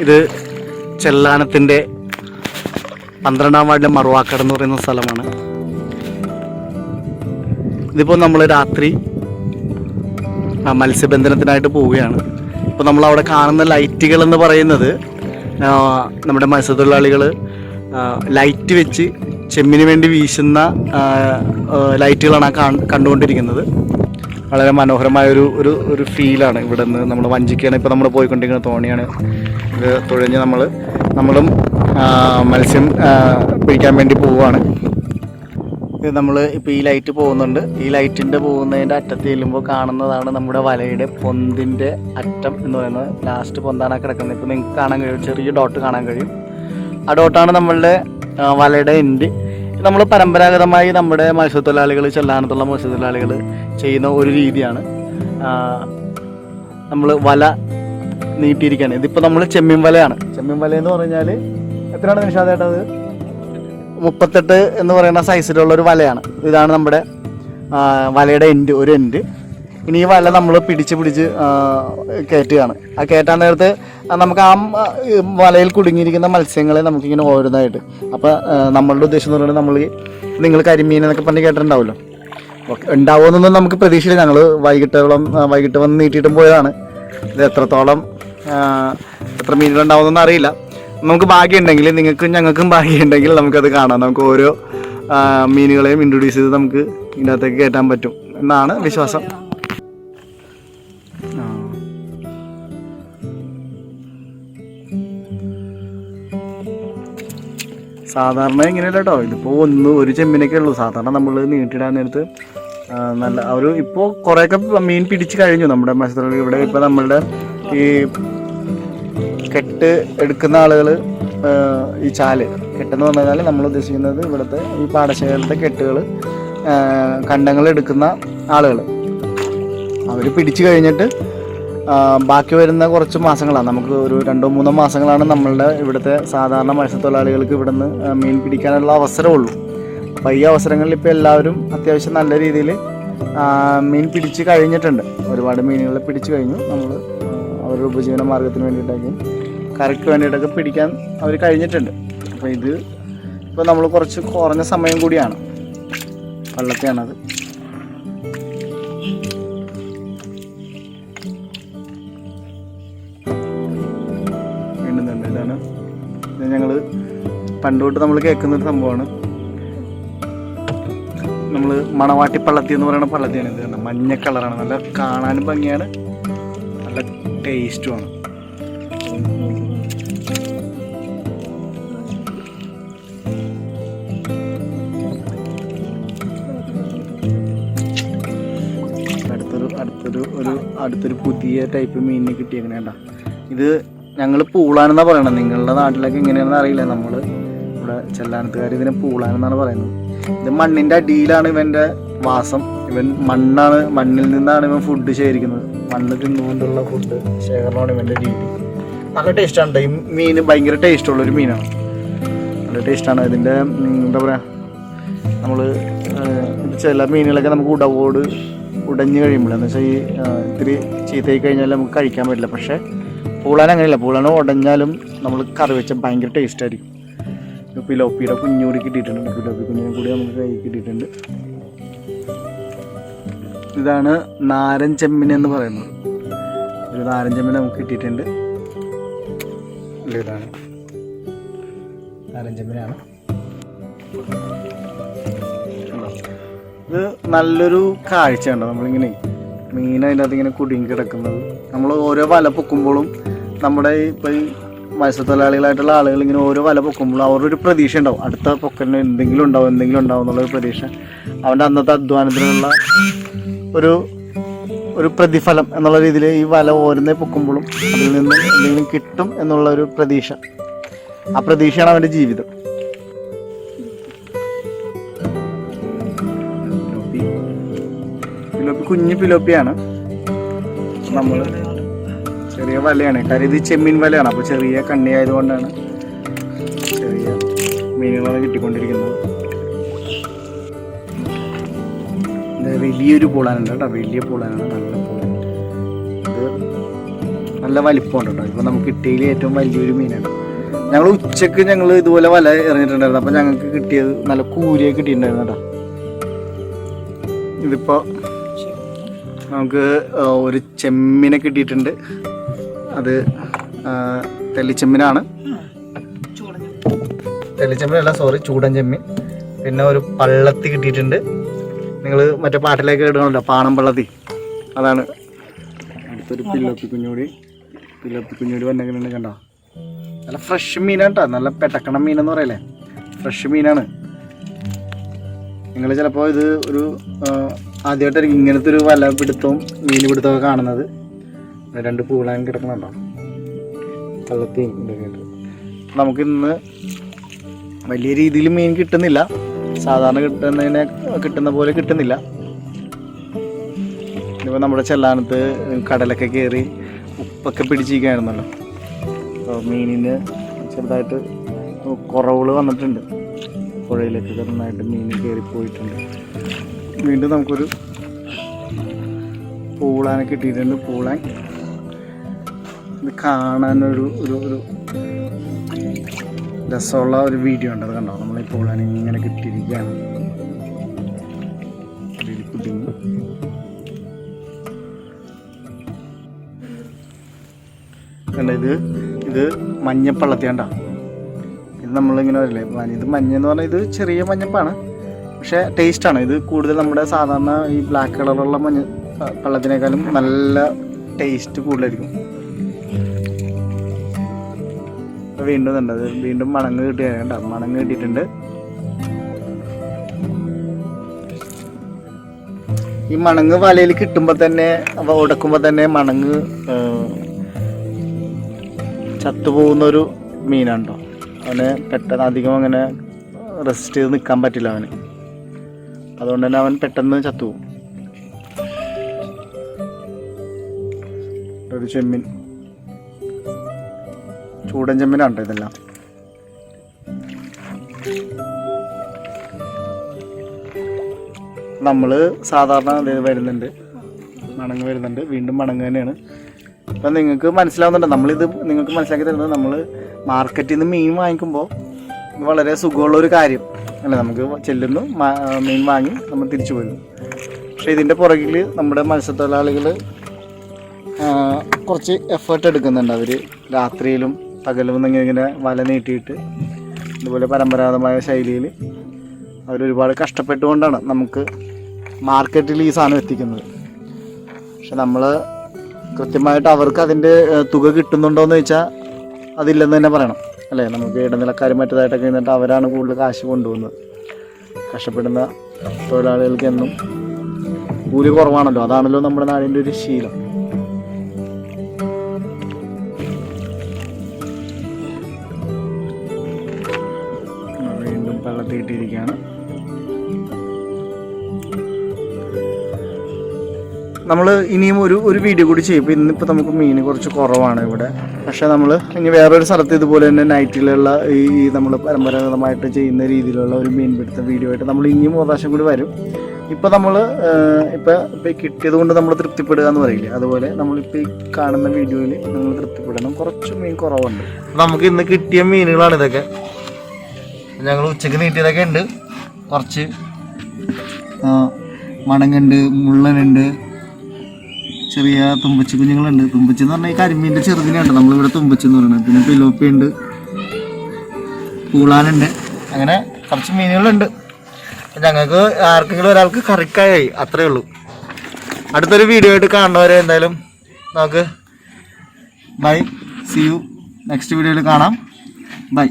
ഇത് ചെല്ലാനത്തിൻ്റെ 12-ാം വാർഡിലെ മറുവാക്കട എന്ന് പറയുന്ന സ്ഥലമാണ്. ഇതിപ്പോൾ നമ്മൾ രാത്രി മത്സ്യബന്ധനത്തിനായിട്ട് പോവുകയാണ്. ഇപ്പോൾ നമ്മളവിടെ കാണുന്ന ലൈറ്റുകൾ എന്ന് പറയുന്നത് നമ്മുടെ മത്സ്യത്തൊഴിലാളികൾ ലൈറ്റ് വെച്ച് ചെമ്മിന് വേണ്ടി വീശുന്ന ലൈറ്റുകളാണ് കണ്ടുകൊണ്ടിരിക്കുന്നത്. വളരെ മനോഹരമായൊരു ഒരു ഒരു ഫീലാണ്. ഇവിടെ നിന്ന് നമ്മൾ വഞ്ചിക്കാണ് ഇപ്പോൾ നമ്മൾ പോയിക്കൊണ്ടിരിക്കുന്ന തോണിയാണ്. ഇത് തുഴഞ്ഞ് നമ്മളും മത്സ്യം പിടിക്കാൻ വേണ്ടി പോവുകയാണ്. ഇത് നമ്മൾ ഇപ്പോൾ ഈ ലൈറ്റ് പോകുന്നുണ്ട്. ഈ ലൈറ്റിൻ്റെ പോകുന്നതിൻ്റെ അറ്റത്ത് ചെല്ലുമ്പോൾ കാണുന്നതാണ് നമ്മുടെ വലയുടെ പൊന്തിൻ്റെ അറ്റം എന്ന് പറയുന്നത്. ലാസ്റ്റ് പൊന്താണ് കിടക്കുന്നത്. ഇപ്പോൾ നിങ്ങൾക്ക് കാണാൻ കഴിയും, ചെറിയ ഡോട്ട് കാണാൻ കഴിയും. ആ ഡോട്ടാണ് നമ്മളുടെ വലയുടെ എൻഡ്. നമ്മൾ പരമ്പരാഗതമായി നമ്മുടെ മത്സ്യത്തൊഴിലാളികൾ, ചെല്ലാനത്തുള്ള മത്സ്യത്തൊഴിലാളികൾ ചെയ്യുന്ന ഒരു രീതിയാണ്. നമ്മൾ വല നീട്ടിയിരിക്കുകയാണ്. ഇതിപ്പോൾ നമ്മൾ ചെമ്മീൻ വലയാണ്. ചെമ്മീൻ വല എന്ന് പറഞ്ഞാൽ എത്രയാണ് നിഷാദേട്ടാ? അത് 38 എന്ന് പറയുന്ന സൈസിലുള്ള ഒരു വലയാണ്. ഇതാണ് നമ്മുടെ വലയുടെ എൻഡ്, ഒരു എൻഡ്. ഇനി ഈ വല നമ്മൾ പിടിച്ച് കയറ്റുകയാണ്. ആ കയറ്റാൻ നേരത്ത് നമുക്ക് ആ വലയിൽ കുടുങ്ങിയിരിക്കുന്ന മത്സ്യങ്ങളെ നമുക്കിങ്ങനെ ഓരോന്നായിട്ട്, അപ്പോൾ നമ്മളുടെ ഉദ്ദേശം എന്ന് പറയുന്നത്, നിങ്ങൾ കരിമീൻ എന്നൊക്കെ പറഞ്ഞ് കേട്ടിട്ടുണ്ടാവുമല്ലോ. ഓക്കെ, ഉണ്ടാവുമെന്നൊന്നും നമുക്ക് പ്രതീക്ഷയില്ല. ഞങ്ങൾ വൈകിട്ട് വന്ന് നീട്ടിയിട്ടും പോയതാണ്. ഇത് എത്ര മീനുകളുണ്ടാവുമെന്നൊന്നും അറിയില്ല. നമുക്ക് ഭാഗ്യമുണ്ടെങ്കിൽ, ഞങ്ങൾക്കും ഭാഗ്യമുണ്ടെങ്കിൽ നമുക്കത് കാണാം. നമുക്ക് ഓരോ മീനുകളെയും ഇൻട്രൊഡ്യൂസ് ചെയ്ത് നമുക്ക് ഇതിനകത്തേക്ക് കയറ്റാൻ പറ്റും എന്നാണ് വിശ്വാസം. സാധാരണ ഇങ്ങനെയല്ല കേട്ടോ. ഇതിപ്പോൾ ഒരു ചെമ്മിനൊക്കെ ഉള്ളൂ. സാധാരണ നമ്മൾ നീട്ടിടാൻ നേരത്ത് നല്ല ഇപ്പോൾ കുറേയൊക്കെ മീൻ പിടിച്ച് കഴിഞ്ഞു നമ്മുടെ മത്സ്യത്തൊഴിലാളികൾ. ഇവിടെ ഇപ്പോൾ നമ്മളുടെ ഈ കെട്ട് എടുക്കുന്ന ആളുകൾ, ഈ ചാല് കെട്ടെന്ന് പറഞ്ഞാൽ നമ്മൾ ഉദ്ദേശിക്കുന്നത് ഇവിടുത്തെ ഈ പാടശേഖരത്തെ കെട്ടുകൾ, കണ്ടങ്ങൾ എടുക്കുന്ന ആളുകൾ, അവർ പിടിച്ചു കഴിഞ്ഞിട്ട് ബാക്കി വരുന്ന കുറച്ച് മാസങ്ങളാണ്, നമുക്ക് ഒരു 2-3 മാസങ്ങളാണ് നമ്മളുടെ ഇവിടുത്തെ സാധാരണ മത്സ്യത്തൊഴിലാളികൾക്ക് ഇവിടെ നിന്ന് മീൻ പിടിക്കാനുള്ള അവസരമുള്ളൂ. അപ്പോൾ ഈ അവസരങ്ങളിൽ ഇപ്പോൾ എല്ലാവരും അത്യാവശ്യം നല്ല രീതിയിൽ മീൻ പിടിച്ച് കഴിഞ്ഞിട്ടുണ്ട്. ഒരുപാട് മീനുകളെ പിടിച്ചു കഴിഞ്ഞു. നമ്മൾ അവരുടെ ഉപജീവന മാർഗത്തിന് വേണ്ടിയിട്ടൊക്കെ, കറിക്ക് വേണ്ടിയിട്ടൊക്കെ പിടിക്കാൻ അവർ കഴിഞ്ഞിട്ടുണ്ട്. അപ്പോൾ ഇപ്പോൾ നമ്മൾ കുറച്ച് കുറഞ്ഞ സമയം കൂടിയാണ്. വള്ളത്തെയാണത്. വേണ്ടുന്നുണ്ട്. ഇതാണ് ഞങ്ങൾ പണ്ട് തൊട്ട് നമ്മൾ കേൾക്കുന്നൊരു സംഭവമാണ്. നമ്മൾ മണവാട്ടിപ്പള്ളത്തി എന്ന് പറയുന്ന പള്ളത്തിയാണ്. ഇത് മഞ്ഞ കളറാണ്, നല്ല കാണാനും ഭംഗിയാണ്, നല്ല ടേസ്റ്റുമാണ്. അടുത്തൊരു പുതിയ ടൈപ്പ് മീനിനെ കിട്ടിയേക്കണേ കേട്ടോ. ഇത് ഞങ്ങൾ പൂളാനെന്നാണ് പറയണത്. നിങ്ങളുടെ നാട്ടിലൊക്കെ ഇങ്ങനെയാണെന്ന് അറിയില്ല. നമ്മൾ ഇവിടെ ചെല്ലാനത്തുകാർ ഇതിനെ പൂളാനെന്നാണ് പറയുന്നത്. ഇത് മണ്ണിൻ്റെ അടിയിലാണ് ഇവൻ്റെ വാസം. ഇവൻ മണ്ണിൽ നിന്നാണ് ഇവൻ ഫുഡ് ശേഖരിക്കുന്നത്. മണ്ണ് തിന്നുകൊണ്ടുള്ള ഫുഡ് ശേഖരണമാണ് ഇവൻ്റെ രീതി. നല്ല ടേസ്റ്റാണ്. ഈ മീൻ ഭയങ്കര ടേസ്റ്റുള്ളൊരു മീനാണ്. നല്ല ടേസ്റ്റാണ്. ഇതിൻ്റെ എന്താ പറയുക, നമ്മൾ ചില മീനുകളൊക്കെ നമുക്ക് ഉടഞ്ഞ് കഴിയുമ്പോൾ, എന്ന് വെച്ചാൽ ഈ ഇത്തിരി ചീത്തയായി കഴിഞ്ഞാൽ നമുക്ക് കഴിക്കാൻ പറ്റില്ല. പക്ഷേ പൂളാൻ അങ്ങനെയല്ല. പൂളാൻ ഉടഞ്ഞാലും നമ്മൾ കറി വെച്ചാൽ ഭയങ്കര ടേസ്റ്റ് ആയിരിക്കും. പിലോപ്പിയുടെ കുഞ്ഞൂടി കിട്ടിയിട്ടുണ്ട്. പിലോപ്പി കുഞ്ഞിനെ കൂടി നമുക്ക് കൈ കിട്ടിയിട്ടുണ്ട്. ഇതാണ് നാരൻ ചെമ്മീൻ എന്ന് പറയുന്നത്. ഒരു നാരൻ ചെമ്മീൻ നമുക്ക് കിട്ടിയിട്ടുണ്ട്. ഇതാണ് നാരൻ ചെമ്മീനാണ്. ഇത് നല്ലൊരു കാഴ്ചയുണ്ടോ? നമ്മളിങ്ങനെ മീൻ അതിൻ്റെ അകത്ത് ഇങ്ങനെ കുടുങ്ങി കിടക്കുന്നത്. നമ്മൾ ഓരോ വല പൊക്കുമ്പോഴും നമ്മുടെ ഇപ്പോൾ ഈ മത്സ്യത്തൊഴിലാളികളായിട്ടുള്ള ആളുകൾ ഇങ്ങനെ ഓരോ വല പൊക്കുമ്പോഴും അവരുടെ ഒരു പ്രതീക്ഷ ഉണ്ടാവും. അടുത്ത പൊക്കലിന് എന്തെങ്കിലും ഉണ്ടാവും എന്നുള്ളൊരു പ്രതീക്ഷ. അവൻ്റെ അന്നത്തെ അധ്വാനത്തിനുള്ള ഒരു പ്രതിഫലം എന്നുള്ള രീതിയിൽ ഈ വല ഓരോന്നേ പൊക്കുമ്പോഴും അതിൽ നിന്ന് എന്തെങ്കിലും കിട്ടും എന്നുള്ളൊരു പ്രതീക്ഷ. ആ പ്രതീക്ഷയാണ് അവൻ്റെ ജീവിതം. കുഞ്ഞു പിലോപ്പിയാണ്. നമ്മൾ ചെറിയ വലയാണ്, കാര്യം ഇത് ചെമ്മീൻ വലയാണ്. അപ്പോൾ ചെറിയ കണ്ണി ആയതുകൊണ്ടാണ് ചെറിയ മീനുകളാണ് കിട്ടിക്കൊണ്ടിരിക്കുന്നത്. വലിയൊരു പൂളാനുണ്ട് കേട്ടോ, വലിയ പൂളാനാണ്, നല്ല പൂളാൻ. ഇത് നല്ല വലിപ്പമുണ്ട് കേട്ടോ. ഇപ്പോൾ നമുക്ക് കിട്ടിയതിൽ ഏറ്റവും വലിയൊരു മീനാണ്. ഞങ്ങൾ ഉച്ചക്ക് ഇതുപോലെ വല എറിഞ്ഞിട്ടുണ്ടായിരുന്നു. അപ്പോൾ ഞങ്ങൾക്ക് കിട്ടിയത് നല്ല കൂരിയൊക്കെ കിട്ടിയിട്ടുണ്ടായിരുന്നു കേട്ടോ. ഇതിപ്പോൾ നമുക്ക് ഒരു ചെമ്മീനെ കിട്ടിയിട്ടുണ്ട്. അത് തെള്ളിച്ചെമ്മീനാണ്. തെള്ളിച്ചെമ്മീനല്ല, സോറി, ചൂടൻ ചെമ്മീൻ. പിന്നെ ഒരു പള്ളത്തി കിട്ടിയിട്ടുണ്ട്. നിങ്ങൾ മറ്റേ പാട്ടിലേക്ക് ഇടണമല്ലോ, പാണം പള്ളത്തി, അതാണ്. അടുത്തൊരു പിലോപ്പി കുഞ്ഞൂടി വന്നെങ്കിലുണ്ട്, കണ്ടോ. നല്ല ഫ്രഷ് മീനാണ് കേട്ടോ. നല്ല പെട്ടക്കണ മീനെന്ന് പറയല്ലേ, ഫ്രഷ് മീനാണ്. നിങ്ങൾ ചിലപ്പോൾ ഇത് ഒരു ആദ്യമായിട്ടായിരിക്കും ഇങ്ങനത്തെ ഒരു വല പിടുത്തവും മീൻ പിടുത്തമൊക്കെ കാണുന്നത്. 2 പൂളാൻ കിടക്കണുണ്ടോ, പള്ളത്തിയും ഇതൊക്കെ ആയിട്ട്. നമുക്കിന്ന് വലിയ രീതിയിൽ മീൻ കിട്ടുന്നില്ല, സാധാരണ കിട്ടുന്ന പോലെ കിട്ടുന്നില്ല. ഇപ്പോൾ നമ്മുടെ ചെല്ലാനത്ത് കടലൊക്കെ കയറി ഉപ്പൊക്കെ പിടിച്ചിരിക്കുകയായിരുന്നല്ലോ. അപ്പോൾ മീനിന് ചെറുതായിട്ട് കുറവുകൾ വന്നിട്ടുണ്ട്. പുഴയിലേക്ക് നന്നായിട്ട് മീൻ കയറിപ്പോയിട്ടുണ്ട്. വീണ്ടും നമുക്കൊരു പൂളാനെ കിട്ടിയിട്ടുണ്ട്. പൂളാൻ ഇത് കാണാനൊരു രസമുള്ള ഒരു വീഡിയോ ഉണ്ട്, അത് കണ്ടോ. നമ്മളീ പൂളാൻ ഇങ്ങനെ കിട്ടിയിരിക്കുകയാണ്. കണ്ട, ഇത് മഞ്ഞപ്പള്ളത്തിയാണ്ട. ഇത് നമ്മളിങ്ങനെ വരില്ലേ, ഇത് മഞ്ഞെന്ന് പറഞ്ഞാൽ ഇത് ചെറിയ മഞ്ഞപ്പാണ്, പക്ഷേ ടേസ്റ്റാണ്. ഇത് കൂടുതൽ നമ്മുടെ സാധാരണ ഈ ബ്ലാക്ക് കളറുള്ള പള്ളത്തിനേക്കാളും നല്ല ടേസ്റ്റ് കൂടുതലായിരിക്കും. വീണ്ടും കണ്ടത്, വീണ്ടും മണങ്ങ് കിട്ടിയാൽ മണങ്ങ് കിട്ടിയിട്ടുണ്ട്. ഈ മണങ്ങ് വലയിൽ കിട്ടുമ്പോൾ തന്നെ, ഉടക്കുമ്പോൾ തന്നെ മണങ്ങ് ചത്തുപോകുന്നൊരു മീനാണ് കേട്ടോ. അവന് പെട്ടെന്ന് അധികം അങ്ങനെ റെസ്റ്റ് ചെയ്ത് നിൽക്കാൻ പറ്റില്ല അവന്. അതുകൊണ്ട് തന്നെ അവൻ പെട്ടെന്ന് ചത്തുപോകും. ഒരു ചെമ്മീൻ, ചൂടൻ ചെമ്മീനാണ് കേട്ടോ ഇതെല്ലാം. നമ്മൾ സാധാരണ വരുന്നുണ്ട്, മണങ്ങ് വരുന്നുണ്ട്, വീണ്ടും മണങ്ങ് തന്നെയാണ്. അപ്പം നിങ്ങൾക്ക് മനസ്സിലാവുന്നുണ്ട്, നമ്മളിത് നിങ്ങൾക്ക് മനസ്സിലാക്കി തരുന്നത്, നമ്മൾ മാർക്കറ്റിൽ നിന്ന് മീൻ വാങ്ങിക്കുമ്പോൾ വളരെ സുഖമുള്ളൊരു കാര്യം അല്ല. നമുക്ക് ചെല്ലുന്നു, മീൻ വാങ്ങി നമ്മൾ തിരിച്ചു പോരുന്നു. പക്ഷേ ഇതിൻ്റെ പുറകിൽ നമ്മുടെ മത്സ്യത്തൊഴിലാളികൾ കുറച്ച് എഫേർട്ട് എടുക്കുന്നുണ്ട്. അവർ രാത്രിയിലും പകലും ഇങ്ങനെ വല നീട്ടിയിട്ട് ഇതുപോലെ പരമ്പരാഗതമായ ശൈലിയിൽ അവരൊരുപാട് കഷ്ടപ്പെട്ടുകൊണ്ടാണ് നമുക്ക് മാർക്കറ്റിൽ ഈ സാധനം എത്തിക്കുന്നത്. പക്ഷെ നമ്മൾ കൃത്യമായിട്ട് അവർക്ക് അതിൻ്റെ തുക കിട്ടുന്നുണ്ടോയെന്ന് ചോദിച്ചാൽ അതില്ലെന്ന് തന്നെ പറയണം അല്ലേ. നമുക്ക് ഇടനിലക്കാരും മറ്റേതായിട്ടൊക്കെ നിന്നിട്ട് അവരാണ് കൂടുതൽ കാശ് കൊണ്ടുപോകുന്നത്. കഷ്ടപ്പെടുന്ന തൊഴിലാളികൾക്ക് എന്നും കൂലി കുറവാണല്ലോ, അതാണല്ലോ നമ്മുടെ നാടിൻ്റെ ഒരു ശീലം. വീണ്ടും പള്ളത്തിയിട്ടിരിക്കുകയാണ്. നമ്മൾ ഇനിയും ഒരു വീഡിയോ കൂടി ചെയ്യും. ഇപ്പോൾ ഇന്നിപ്പോൾ നമുക്ക് മീൻ കുറച്ച് കുറവാണ് ഇവിടെ. പക്ഷേ നമ്മൾ ഇനി വേറൊരു സ്ഥലത്ത് ഇതുപോലെ തന്നെ നൈറ്റിലുള്ള ഈ നമ്മൾ പരമ്പരാഗതമായിട്ട് ചെയ്യുന്ന രീതിയിലുള്ള ഒരു മീൻ പിടുത്ത വീഡിയോ ആയിട്ട് നമ്മൾ ഇനിയും ഒരു പ്രാവശ്യം കൂടി വരും. ഇപ്പോൾ നമ്മൾ ഇപ്പോൾ കിട്ടിയത് കൊണ്ട് നമ്മൾ തൃപ്തിപ്പെടുക എന്ന് പറയില്ലേ, അതുപോലെ നമ്മളിപ്പോൾ ഈ കാണുന്ന വീഡിയോയിൽ നമ്മൾ തൃപ്തിപ്പെടണം. കുറച്ച് മീൻ കുറവുണ്ട്. നമുക്ക് ഇന്ന് കിട്ടിയ മീനുകളാണ് ഇതൊക്കെ. ഞങ്ങൾ ഉച്ചയ്ക്ക് നീട്ടിയതൊക്കെ ഉണ്ട്. കുറച്ച് മണങ്ങുണ്ട്, മുള്ളനുണ്ട്, ചെറിയ തുമ്പച്ചി കുഞ്ഞുങ്ങളുണ്ട്. തുമ്പച്ചി എന്ന് പറഞ്ഞാൽ ഈ കരിമീൻ്റെ ചെറുതിനുണ്ട്, നമ്മളിവിടെ തുമ്പച്ചി എന്ന് പറയുന്നത്. പിന്നെ പിലോപ്പി ഉണ്ട്, പൂളാനുണ്ട്, അങ്ങനെ കുറച്ച് മീനുകളുണ്ട്. ഞങ്ങൾക്ക് ആർക്കെങ്കിലും ഒരാൾക്ക് കറിക്കായി, അത്രയേ ഉള്ളൂ. അടുത്തൊരു വീഡിയോ ആയിട്ട് കാണുന്നവരെ എന്തായാലും നമുക്ക് ബൈ, സി യു, നെക്സ്റ്റ് വീഡിയോയിൽ കാണാം. ബൈ.